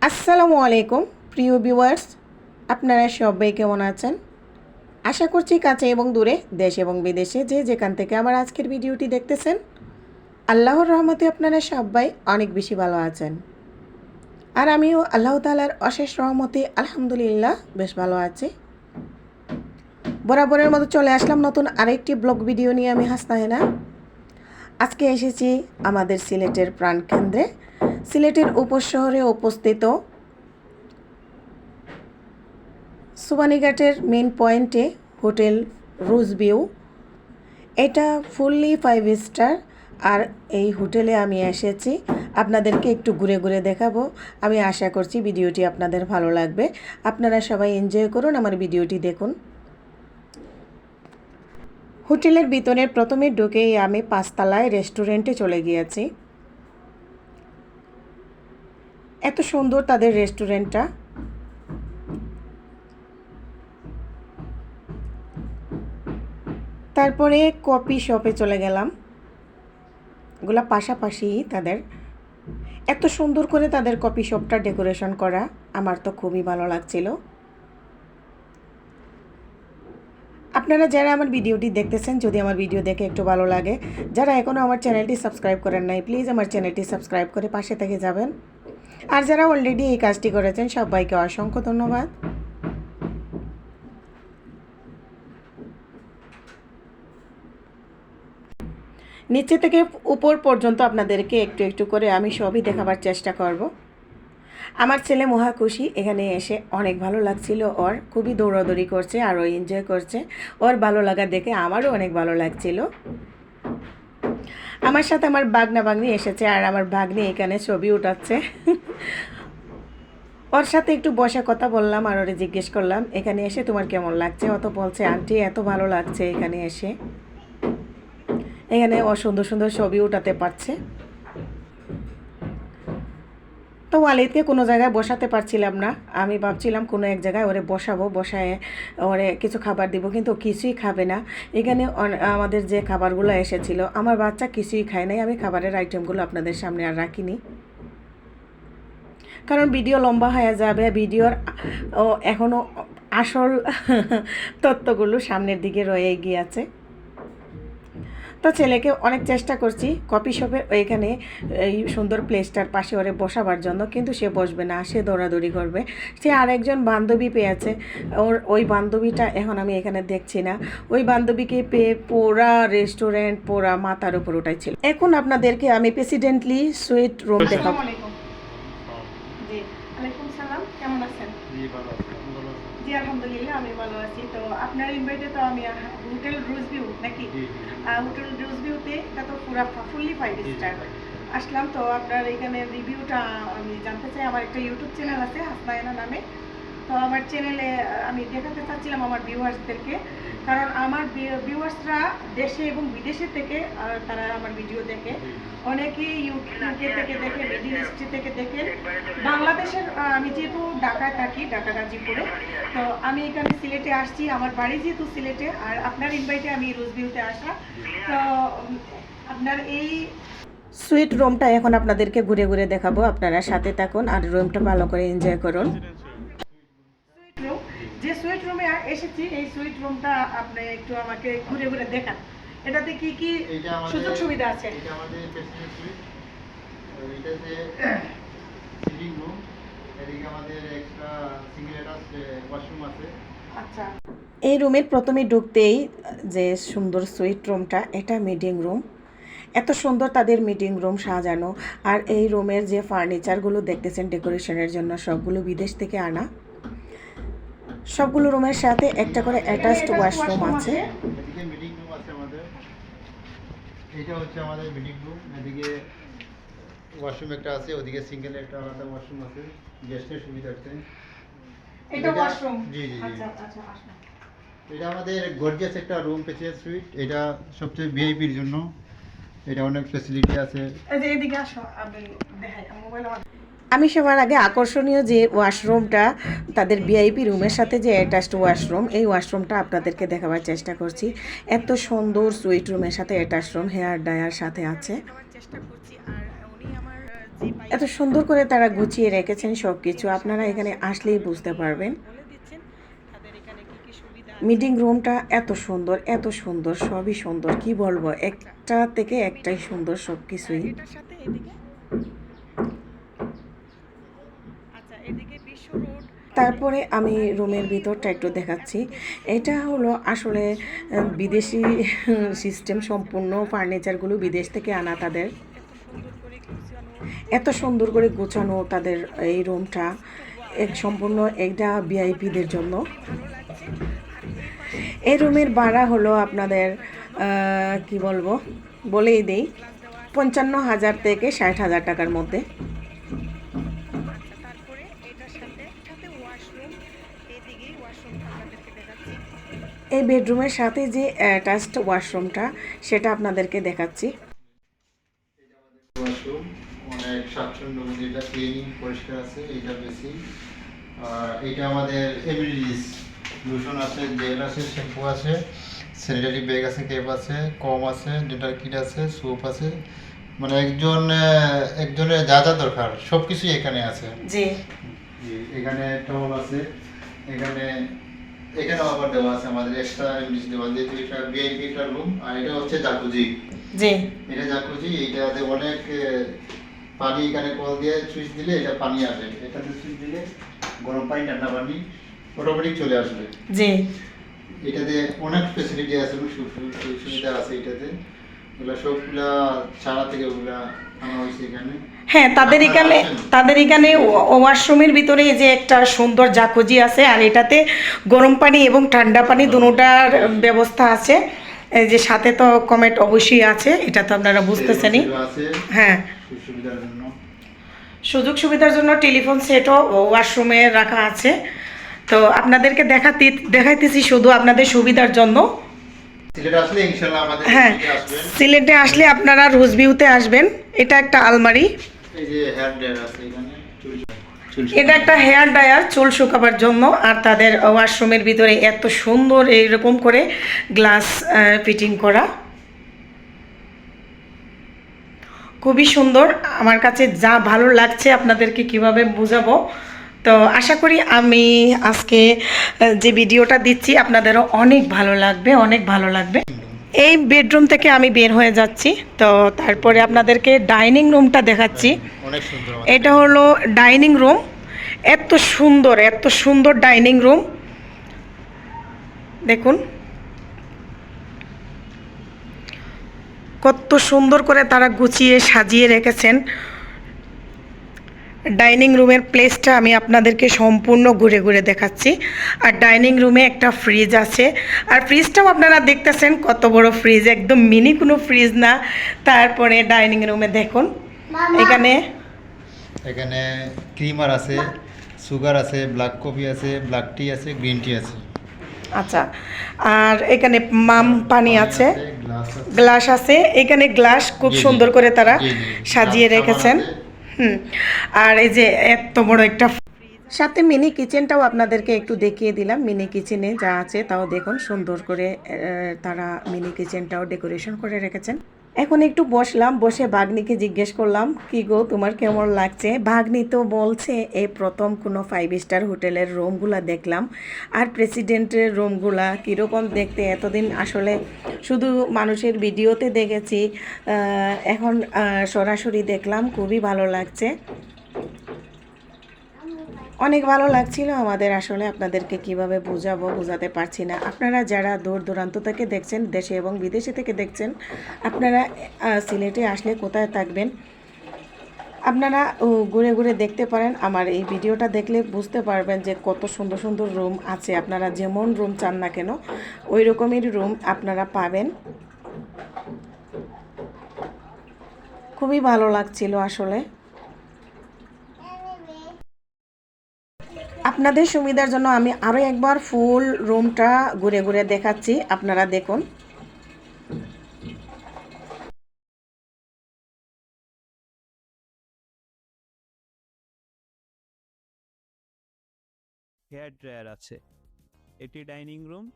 আসসালামু আলাইকুম প্রিয় ভিউয়ার্স, আপনারা সবাই কেমন আছেন? আশা করছি কাছে এবং দূরে, দেশ এবং বিদেশে যে যেখান থেকে আমার আজকের ভিডিওটি দেখতেছেন, আল্লাহর রহমতে আপনারা সবাই অনেক বেশি ভালো আছেন। আর আমিও আল্লাহ তাআলার অশেষ রহমতে আলহামদুলিল্লাহ বেশ ভালো আছি। বরাবরের মতো চলে আসলাম নতুন আরেকটি ব্লগ ভিডিও নিয়ে। আমি হাসনাহেনা। আজকে এসেছি আমাদের সিলেটের প্রাণকেন্দ্রে, সিলেটের উপশহরে অবস্থিত সুবানীঘাটের মেন পয়েন্টে হোটেল রোজ ভিউ। এটা ফুললি 5 স্টার। আর এই হোটেলে আমি এসেছি আপনাদেরকে একটু ঘুরে ঘুরে দেখাবো। আমি আশা করছি ভিডিওটি আপনাদের ভালো লাগবে। আপনারা সবাই এনজয় করুন, আমার ভিডিওটি দেখুন। হোটেলের ভিতরে প্রথমে ঢুকেই আমি 5 তলায় রেস্টুরেন্টে চলে গিয়েছি। এত সুন্দর তাদের রেস্টুরেন্টটা। তারপরে কফি শপে চলে গেলাম। এগুলো পাশাপাশি তাদের, এত সুন্দর করে তাদের কফি শপটা ডেকোরেশন করা, আমার তো খুবই ভালো লাগছিল। আপনারা যারা আমার ভিডিওটি দেখতেছেন, যদি আমার ভিডিও দেখে একটু ভালো লাগে, যারা এখনও আমার চ্যানেলটি সাবস্ক্রাইব করেন নাই, প্লিজ আমার চ্যানেলটি সাবস্ক্রাইব করে পাশে থেকে যাবেন। আর যারা অলরেডি এই কাজটি করেছেন, সবাইকে অসংখ্য ধন্যবাদ। নিচে থেকে উপর পর্যন্ত আপনাদেরকে একটু একটু করে আমি সবই দেখাবার চেষ্টা করব। আমার ছেলে মহা খুশি, এখানে এসে অনেক ভালো লাগছিল। ওর খুবই দৌড়াদৌড়ি করছে আর ও এনজয় করছে। ওর ভালো লাগা দেখে আমারও অনেক ভালো লাগছিল। আমার সাথে আমার বাগনা বাগনি এসেছে আর আমার ভাগ্নি এখানে ছবি উঠাচ্ছে। ওর সাথে একটু বসে কথা বললাম আর ওরে জিজ্ঞেস করলাম এখানে এসে তোমার কেমন লাগছে। ও তো বলছে আন্টি এত ভালো লাগছে এখানে এসে। এখানে ও সুন্দর সুন্দর ছবি উঠাতে পারছে। তো ওয়ালিদকে কোনো জায়গায় বসাতে পারছিলাম না। আমি ভাবছিলাম কোনো এক জায়গায় ওরে বসাবো, বসায় ওরে কিছু খাবার দিব, কিন্তু কিছুই খাবে না। এখানে আমাদের যে খাবারগুলো এসেছিল, আমার বাচ্চা কিছুই খায় নাই। আমি খাবারের আইটেমগুলো আপনাদের সামনে আর রাখিনি, কারণ ভিডিও লম্বা হয়ে যাবে। ভিডিওর এখনও আসল তত্ত্বগুলো সামনের দিকে রয়ে গিয়েছে। তো ছেলেকে অনেক চেষ্টা করছি কফি শপের ওইখানে এই সুন্দর প্লেসটার পাশে ওরে বসাবার জন্য, কিন্তু সে বসবে না, সে দৌড়াদৌড়ি করবে। সে আরেকজন বান্ধবী পেয়েছে, ওই বান্ধবীটা এখন আমি এখানে দেখছি না। ওই বান্ধবীকে পেয়ে পুরা রেস্টুরেন্ট পুরা মাথার উপর উঠাইছিল। এখন আপনাদেরকে আমি প্রেসিডেন্টলি সুইট রুম দেখাবো। জি ওয়ালাইকুম সালাম, কেমন আছেন? জি আলহামদুলিল্লাহ আমি ভালো আছি। তো আপনার ইনভাইটে তো আমি হোটেল রোজ ভিউ নাকি, হোটেল রোজ ভিউতে এটা তো পুরো ফুললি 5 স্টার আসলাম। তো আপনার এখানে রিভিউটা আমি জানতে চাই। আমার একটা ইউটিউব চ্যানেল আছে হাসনাহেনা নামে। তো আমার চ্যানেলে আমি দেখাতে চাচ্ছিলাম আমার ভিউয়ার্সদেরকে, কারণ আমার ভিউয়ার্সরা দেশে এবং বিদেশে থেকে তারা আমার ভিডিও দেখে। অনেকেই ইউটিউবে থেকে দেখে, মিডিল ইস্ট থেকে দেখে। বাংলাদেশের আমি যেহেতু ঢাকায় থাকি, ঢাকা গাজীপুরে, তো আমি এখানে সিলেটে আসছি, আমার বাড়ি যেহেতু সিলেটে। আর আপনার ইনভাইটে আমি রোজ ভিউতে আসা। তো আপনার এই সুইট রুমটা এখন আপনাদেরকে ঘুরে ঘুরে দেখাবো। আপনারা সাথে থাকুন আর রুমটা ভালো করে এনজয় করুন। যে সুইট রুমে এসেছি, এই সুইট রুমটা আপনি একটু আমাকে ঘুরে ঘুরে দেখান। এটাতে কি কি সুযোগ সুবিধা আছে? এটা আমাদের প্রেসিডেন্ট সুইট। এটা যে সিটিং রুম, এদিকে আমাদের এক্সট্রা সিঙ্গেল অ্যাটাচ ওয়াশরুম আছে। আচ্ছা, এই রুমের প্রথমে ঢুকতেই যে সুন্দর সুইট রুমটা, এটা মিটিং রুম। এত সুন্দর তাদের মিটিং রুম সাজানো। আর এই রুমের যে ফার্নিচারগুলো দেখতেছেন ডেকোরেশনের জন্য, সবগুলো বিদেশ থেকে আনা। সবগুলো রুমের সাথে একটা করে অ্যাটাচড ওয়াশরুম আছে। এদিকে মিটিং রুম আছে আমাদের। এটা হচ্ছে আমাদের মিটিং রুম। এদিকে ওয়াশরুম একটা আছে, ওদিকে সিঙ্গেল একটা আলাদা ওয়াশরুম আছে গেস্টের সুবিধার্থে। এটা ওয়াশরুম? জি জি। আচ্ছা আচ্ছা আসুন। এটা আমাদের গর্জিয়াস একটা রুম প্রেসিডেন্ট সুইট। এটা সবচেয়ে ভিআইপির জন্য। এটা অনেক ফ্যাসিলিটি আছে। এই যে এদিকে আসো, আমি দেখাই মোবাইল। আমি সবার আগে আকর্ষণীয় যে ওয়াশরুমটা, তাদের ভিআইপি রুমের সাথে যে অ্যাটাচড ওয়াশরুম, এই ওয়াশরুমটা আপনাদেরকে দেখাবার চেষ্টা করছি। এত সুন্দর সুইট রুমের সাথে অ্যাটাচড রুম, হেয়ার ড্রায়ার সাথে আছে। চেষ্টা করছি। আর উনি আমার এত সুন্দর করে তারা গুছিয়ে রেখেছেন সব কিছু, আপনারা এখানে আসলেই বুঝতে পারবেন। মিটিং রুমটা এত সুন্দর, এত সুন্দর, সবই সুন্দর, কি বলবো, একটা থেকে একটাই সুন্দর সব কিছুই। তারপরে আমি রুমের ভিতরটা একটু দেখাচ্ছি। এটা হলো আসলে বিদেশি সিস্টেম, সম্পূর্ণ ফার্নিচারগুলো বিদেশ থেকে আনা তাদের। এত সুন্দর করে গোছানো তাদের এই রুমটা, এক সম্পূর্ণ এটা ভিআইপিদের জন্য। এই রুমের ভাড়া হলো আপনাদের কি বলবো, বলেই দেই, 55,000 থেকে 60,000 টাকার মধ্যে। এই বেডরুমের সাথে যে অ্যাটাচড ওয়াশরুমটা সেটা আপনাদেরকে দেখাচ্ছি। ওয়াশরুম অনেক স্বাচ্ছন্দ্য, এটা ক্লিনিং পরিষ্কার আছে, এটা বেশি। আর এটা আমাদের এমনিটিস, লোশন আছে, জেল আছে, শ্যাম্পু আছে, স্যানিটারি ব্যাগ আছে, ক্যাপ আছে, কম আছে, ডেন্টাল কিট আছে, সোপ আছে, মানে একজনের যা যা দরকার সব কিছুই এখানে আছে। জি, এখানে টাওয়াল আছে, এখানে এখানেও আবার দেওয়া আছে আমাদের এক্সট্রা এমনিটিস দেওয়া, যেহেতু এটা ভিআইপি একটা রুম। আর এটা হচ্ছে জাকুজি। জি, এটা জাকুজি, এইটাতে অনেক পানি, এখানে কল দিয়ে সুইচ দিলে এটা পানি আসবে, এটাতে সুইচ দিলে গরম পানি, ঠান্ডা পানি অটোমেটিক চলে আসবে। জি। এটাতে অনেক ফেসিলিটি আছে, সুবিধা আছে এটাতে। এগুলো সবগুলা ছাড়া থেকে ওগুলা আনা হয়েছে এখানে। হ্যাঁ, তাদের এখানে ওয়াশরুমের ভিতরে এই যে একটা সুন্দর জাকুজি আছে, আর এটাতে গরম পানি এবং ঠান্ডা পানি দুটোটার ব্যবস্থা আছে। এই যে সাথে তো কমেট অবশ্যই আছে, এটা তো আপনারা বুঝতেছেনই। হ্যাঁ, সুবিধার জন্য, সুযোগ সুবিধার জন্য টেলিফোন সেটও ওয়াশরুমে রাখা আছে। তো আপনাদেরকে দেখাইতেছি শুধু আপনাদের সুবিধার জন্য। সিলেটে আসলে ইনশাআল্লাহ আমাদের হ্যাঁ, আসবেন। সিলেটে আসলে আপনারা রোজভিউতে আসবেন। এটা একটা আলমারি, এই যে হেয়ার ড্রায়ার আছে এখানে, এটা একটা হেয়ার ড্রায়ার, চুল শুকাবার জন্য। আর তাদের ওয়াশরুমের ভিতরে এত সুন্দর এইরকম করে গ্লাস ফিটিং করা, খুবই সুন্দর। আমার কাছে যা ভালো লাগছে আপনাদেরকে কিভাবে বোঝাবো। তো আশা করি আমি আজকে যে ভিডিওটা দিচ্ছি আপনাদেরও অনেক ভালো লাগবে, অনেক ভালো লাগবে। এই বেডরুম থেকে আমি বের হয়ে যাচ্ছি, তো তারপরে আপনাদেরকে ডাইনিং রুমটা দেখাচ্ছি। অনেক সুন্দর। এটা হলো ডাইনিং রুম, এত সুন্দর, এত সুন্দর ডাইনিং রুম, দেখুন কত সুন্দর করে তারা গুছিয়ে সাজিয়ে রেখেছেন। ডাইনিং রুমের প্লেসটা আমি আপনাদেরকে সম্পূর্ণ ঘুরে ঘুরে দেখাচ্ছি। আর ডাইনিং রুমে একটা ফ্রিজ আছে, আর ফ্রিজটাও আপনারা দেখতেছেন কত বড় ফ্রিজ, একদম মিনি কোনো ফ্রিজ না। তারপরে ডাইনিং রুমে দেখুন এখানে এখানে ক্রিমার আছে, সুগার আছে, ব্ল্যাক কফি আছে, ব্ল্যাক টি আছে, গ্রিন টি আছে। আচ্ছা, আর এখানে পানি আছে, গ্লাস আছে। এখানে গ্লাস খুব সুন্দর করে তারা সাজিয়ে রেখেছেন। আর এই যে এত বড় একটা, সাথে মিনি কিচেনটাও আপনাদেরকে একটু দেখিয়ে দিলাম। মিনি কিচেনে যা আছে তাও দেখুন, সুন্দর করে তারা মিনি কিচেনটাও ডেকোরেশন করে রেখেছেন। এখন একটু বসলাম, বসে ভাগ্নিকে জিজ্ঞেস করলাম, কি গো তোমার কেমন লাগছে? ভাগ্নি তো বলছে এই প্রথম কোনো 5 স্টার হোটেলের রুমগুলা দেখলাম, আর প্রেসিডেন্টের রুমগুলা কীরকম দেখতে, এতদিন আসলে শুধু মানুষের ভিডিওতে দেখেছি, এখন সরাসরি দেখলাম, খুবই ভালো লাগছে, অনেক ভালো লাগছিল আমাদের। আসলে আপনাদেরকে কিভাবে বোঝাতে পারছি না। আপনারা যারা দূর দূরান্ত থেকে দেখছেন, দেশে এবং বিদেশে থেকে দেখছেন, আপনারা সিলেটে আসলে কোথায় থাকবেন আপনারা ঘুরে ঘুরে দেখতে পারেন। আমার এই ভিডিওটা দেখলে বুঝতে পারবেন যে কত সুন্দর সুন্দর রুম আছে। আপনারা যেমন রুম চান না কেন ওই রকমেরই রুম আপনারা পাবেন। খুবই ভালো লাগছিল আসলে। আপনাদের সুবিধার জন্য আমি আরও একবার ফুল রুমটা ঘুরে ঘুরে দেখাচ্ছি, আপনারা দেখুন। হেয়ার ড্রায়ার আছে, এটি ডাইনিং রুম।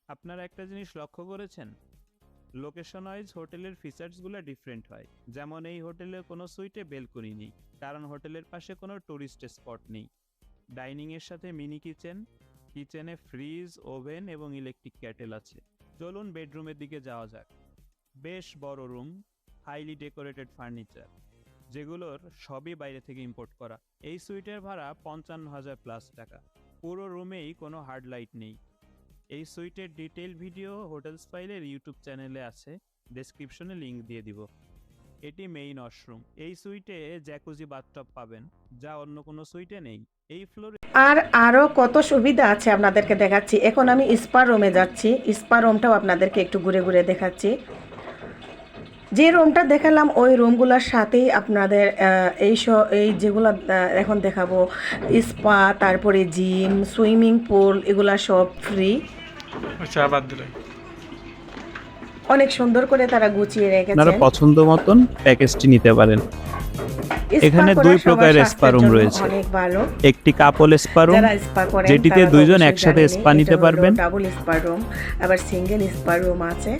আপনারা একটা জিনিস লক্ষ্য করেছেন, লোকেশন ওয়াইজ হোটেলের ফিচার্সগুলো ডিফারেন্ট হয়, যেমন এই হোটেলের কোনো সুইটে বেলকনি নেই, কারণ হোটেলের পাশে কোনো টুরিস্ট স্পট নেই। ডাইনিংয়ের সাথে মিনি কিচেন, কিচেনে ফ্রিজ, ওভেন এবং ইলেকট্রিক ক্যাটেল আছে। চলুন বেডরুমের দিকে যাওয়া যাক। বেশ বড় রুম, হাইলি ডেকোরেটেড ফার্নিচার, যেগুলোর সবই বাইরে থেকে ইম্পোর্ট করা। এই সুইটের ভাড়া 55,000 টাকা। পুরো রুমেই কোনো হার্ড লাইট নেই। এই সুইটের ডিটেইল ভিডিও হোটেল স্পাইলের ইউটিউব চ্যানেলে আছে, ডেসক্রিপশনে লিংক দিয়ে দিব। এটি মেইন ওয়াশরুম। এই সুইটে জ্যাকুজি বাথটব পাবেন, যা অন্য কোনো সুইটে নেই। এই ফ্লোরে আর আরও কত সুবিধা আছে আপনাদেরকে দেখাচ্ছি। এখন আমি স্পা রুমে যাচ্ছি, স্পা রুমটাও আপনাদেরকে একটু ঘুরে ঘুরে দেখাচ্ছি। যে রুমটা দেখালাম ওই রুমগুলোর সাথেই আপনাদের এই যেগুলো এখন দেখাবো, স্পা, তারপরে জিম, সুইমিং পুল, এগুলা সব ফ্রি। আচ্ছা, আবার দিলেন। অনেক সুন্দর করে তারা গুছিয়ে আপনারা রেখেছেন। পছন্দ মতন প্যাকেজটি নিতে পারেন। স্পা এখানে করা দুই সবার প্রকারের স্বাস্থ্যের স্পা রুম জন্য রয়েছে। অনেক ভালো। একটি কাপল স্পা রুম, যারা স্পা করেন যেটিতে তারা দুইজন অবশ্যই একসাথে জানেনই, স্পা নিতে এটা হলো পারবেন। ডাবল স্পা রুম, আবার সিঙ্গেল স্পা রুম আছে।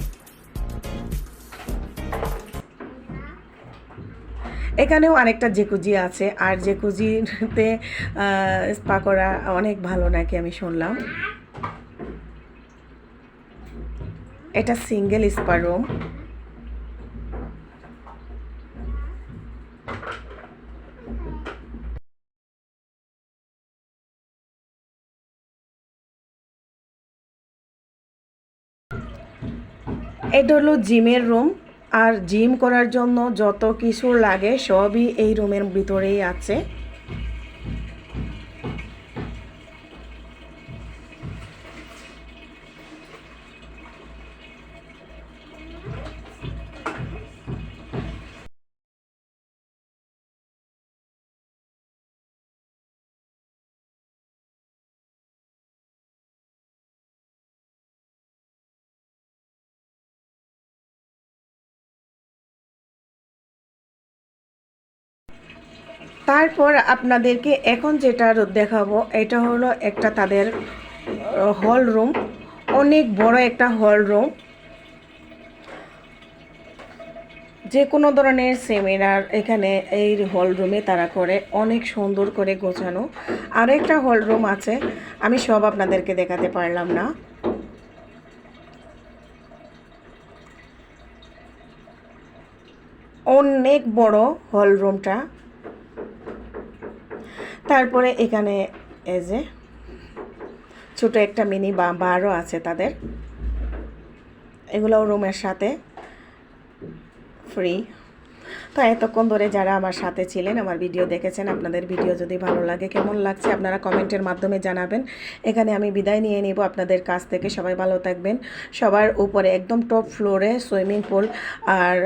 এখানেও আরেকটা জেকুজি আছে, আর জেকুজিতে স্পা করা অনেক ভালো নাকি আমি শুনলাম। এটা সিঙ্গেল স্পা রুম। এটা হলো জিমের রুম, আর জিম করার জন্য যত কিছু লাগে সবই এই রুমের ভিতরেই আছে। তারপর আপনাদেরকে এখন যেটা দেখাবো, এটা হলো একটা তাদের হল রুম, অনেক বড় একটা হল রুম। যে কোনো ধরনের সেমিনার এখানে এই হল রুমে তারা করে, অনেক সুন্দর করে গোছানো। আর একটা হল রুম আছে, আমি সব আপনাদেরকে দেখাতে পারলাম না। অনেক বড় হল রুমটা। তারপরে এখানে এই যে ছোট একটা মিনি বারও আছে তাদের, এগুলোও রুমের সাথে ফ্রি। তো এতক্ষণ ধরে যারা আমার সাথে ছিলেন, আমার ভিডিও দেখেছেন, আপনাদের ভিডিও যদি ভালো লাগে, কেমন লাগছে আপনারা কমেন্টের মাধ্যমে জানাবেন। এখানে আমি বিদায় নিয়ে নিব আপনাদের কাছ থেকে। সবাই ভালো থাকবেন। সবার উপরে একদম টপ ফ্লোরে সুইমিং পুল, আর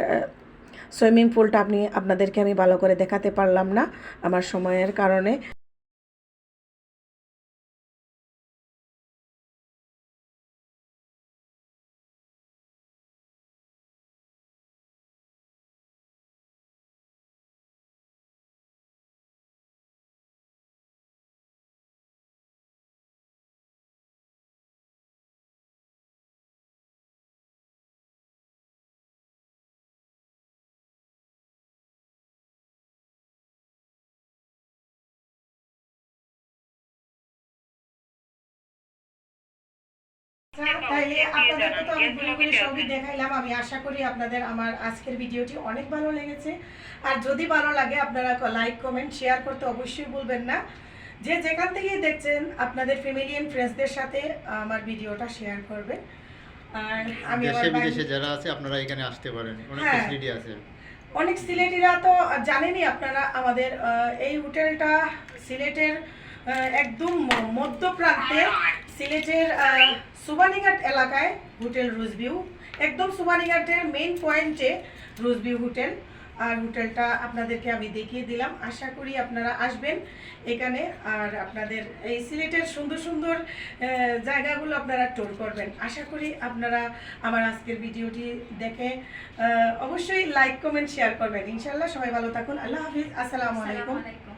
সুইমিং পুলটা আপনাদেরকে আমি ভালো করে দেখাতে পারলাম না আমার সময়ের কারণে। তাইলে আপনাদেরকে তো আমি ঘুরে সবই দেখাইলাম। আমি আশা করি আপনাদের আমার আজকের ভিডিওটি অনেক ভালো লেগেছে। আর যদি ভালো লাগে আপনারা লাইক, কমেন্ট, শেয়ার করতে অবশ্যই ভুলবেন না। যে যেখান থেকেই দেখছেন আপনাদের ফ্যামিলি এন্ড ফ্রেন্ডসদের সাথে আমার ভিডিওটা শেয়ার করবেন। আর আমি দেশে বিদেশে যারা আছে আপনারা এখানে আসতে পারেন, অনেক ফ্যাসিলিটি আছে। অনেক সিলেটিরা তো জানেনই আপনারা, আমাদের এই হোটেলটা সিলেটের একদম মধ্যপ্রান্তে, সিলেটের সুবানীঘাট এলাকায় হোটেল রোজভিউ, একদম সুবানীঘাটের মেইন পয়েন্টে রোজভিউ হোটেল। আর হোটেলটা আপনাদেরকে আমি দেখিয়ে দিলাম। আশা করি আপনারা আসবেন এখানে, আর আপনাদের এই সিলেটের সুন্দর সুন্দর জায়গাগুলো আপনারা ট্যুর করবেন। আশা করি আপনারা আমার আজকের ভিডিওটি দেখে অবশ্যই লাইক, কমেন্ট, শেয়ার করবেন। ইনশাল্লাহ সবাই ভালো থাকুন। আল্লাহ হাফিজ। আসসালামু আলাইকুম।